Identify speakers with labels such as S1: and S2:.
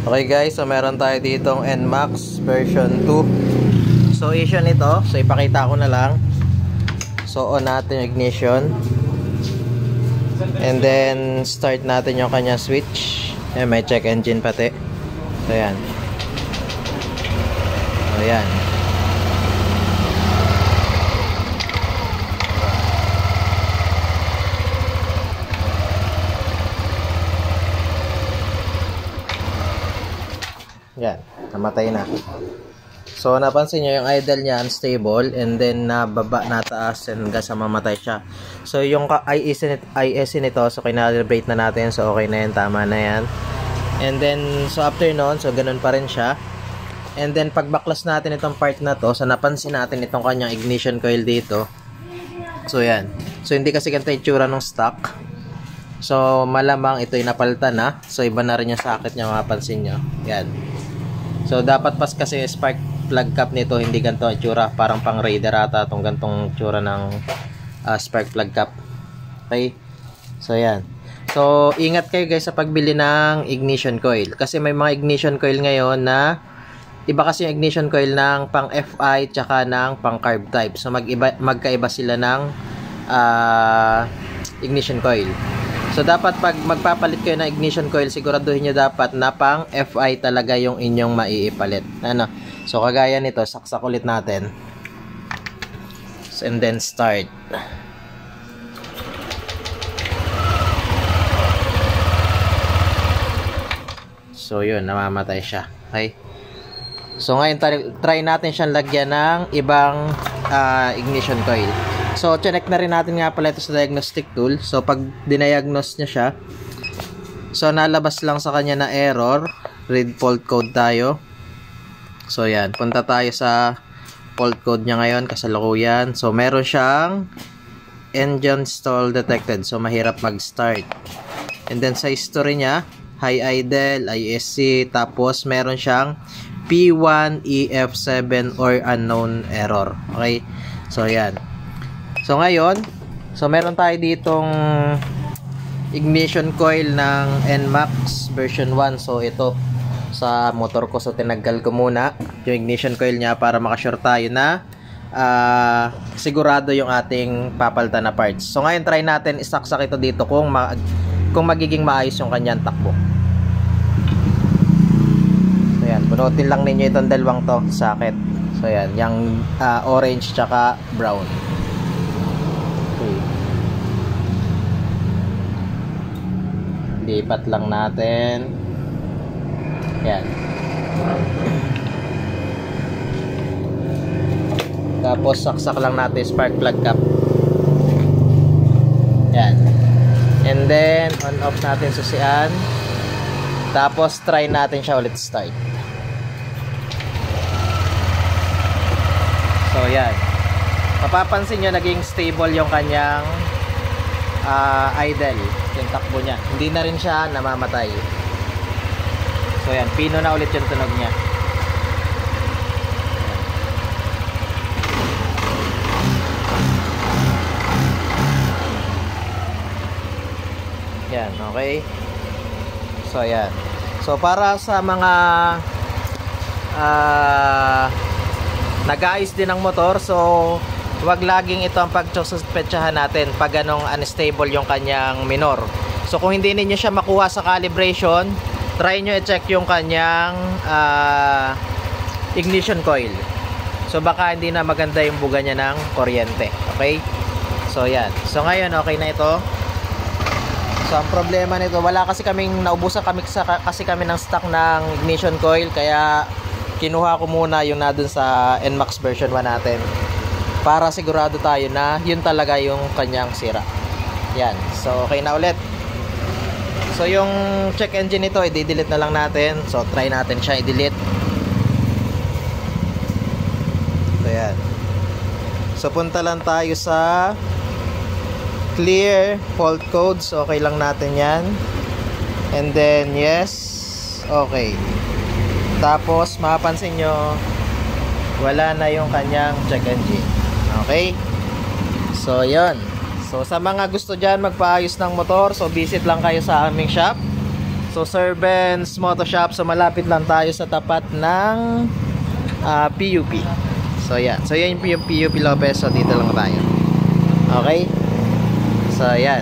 S1: Okay guys, so meron tayo ditong NMAX version 2. So issue nito, so ipakita ko na lang. So on natin yung ignition. And then start natin yung kanya switch. Ayan, may check engine pati. So ayan. So ayan. Yan, namatay na. So napansin nyo yung idle niya unstable, and then nababa na taas hanggang sa mamatay siya. So yung ISC nito, so kinalibrate na natin. So okay na yan, tama na yan. And then so after nun, so ganun pa rin siya. And then pag baklas natin itong part na to, so napansin natin itong kanyang ignition coil dito. So yan. So hindi kasi ganito yung tsura ng stock. So malamang ito'y napalitan na. So iba na rin yung socket niya, mapapansin nyo. Yan. So dapat pas kasi spark plug cap nito, hindi ganito ang tsura, parang pang Raider ata itong gantong tsura ng spark plug cap. Okay, so yan. So ingat kayo guys sa pagbili ng ignition coil, kasi may mga ignition coil ngayon na iba kasi yung ignition coil ng pang FI tsaka ng pang carb type. So magkaiba sila ng ignition coil. So dapat pag magpapalit kayo ng ignition coil, siguraduhin nyo dapat na pang FI talaga yung inyong maiipalit. Ano? So kagaya nito, saksak ulit natin. And then start. So yun, namamatay siya. Okay? So ngayon try natin siyang lagyan ng ibang ignition coil. So, check na rin natin nga pala ito sa diagnostic tool. So, pag diniagnose niya siya, so, nalabas lang sa kanya na error. Read fault code tayo. So, yan. Punta tayo sa fault code niya ngayon, kasalukuyan. So, meron siyang engine stall detected. So, mahirap mag-start. And then, sa history niya, high idle, ISC, tapos meron siyang P1, EF7, or unknown error. Okay? So, yan. So ngayon, so meron tayo ditong ignition coil ng NMAX version 1. So ito sa motor ko, so tinanggal ko muna yung ignition coil niya para makasure tayo na sigurado yung ating papalitan na parts. So ngayon try natin isaksak ito dito kung magiging maayos yung kanyang takbo. So yan, bunutin lang ninyo itong dalawang to socket. So yan, yung orange tsaka brown. Lipat lang natin. Yan. Tapos saksak lang natin spark plug cap. Yan. And then on off natin susian. Tapos try natin siya ulit start. So yan. Mapapansin nyo naging stable yung kanyang idle, yung takbo niya. Hindi na rin siya namamatay. So yan, pino na ulit yung tunog niya. Yan, okay. So yan. So para sa mga nag-aayos din ng motor, so wag laging ito ang pagsuspetsahan natin pag ganong unstable yung kanyang minor. So kung hindi ninyo siya makuha sa calibration, try nyo i-check yung kanyang ignition coil. So baka hindi na maganda yung buga niya ng kuryente. Okay? So yan. So ngayon okay na ito. So ang problema nito, wala kasi naubusan kasi kami ng stock ng ignition coil, kaya kinuha ko muna yung na dun sa NMAX version 1 natin, para sigurado tayo na yun talaga yung kanyang sira. Yan. So okay na ulit. So yung check engine nito, i-delete na lang natin. So try natin siya i-delete. So yan. So punta lang tayo sa clear fault code. So okay lang natin yan. And then yes. Okay. Tapos mapapansin nyo, wala na yung kanyang check engine. Okay? So, yun. So, sa mga gusto dyan magpaayos ng motor, so visit lang kayo sa aming shop. So Servants Moto Shop. So malapit lang tayo sa tapat ng PUP. So yan. So yan yung PUP Lopez. So dito lang tayo. Okay? So yan.